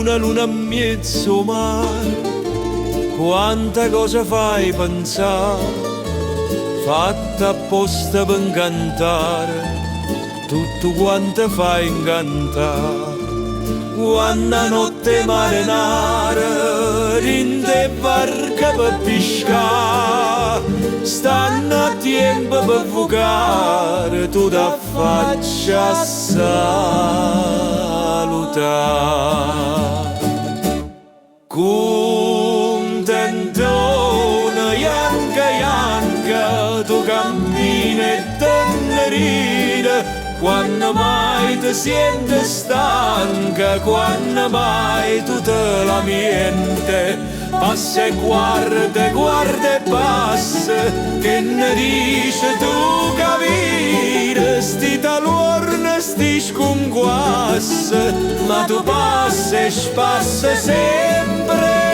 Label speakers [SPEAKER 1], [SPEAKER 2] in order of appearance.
[SPEAKER 1] una luna e mezzo mare, quanta cosa fai pensare, fatta apposta per incantare, tutto quanto fai incantare. Quando notte marinare, in te barca per pescare, stanno a tempo per fugare, tu da faccia a salutare. Contentona, Ianca, tu cammini e te ride, quando mai ti senti stanca, quando mai tu te lamenti, passa e guarda e passa, che ne dice tu capire, sti talorne, sti sconguasse, ma tu passa e spassa sempre.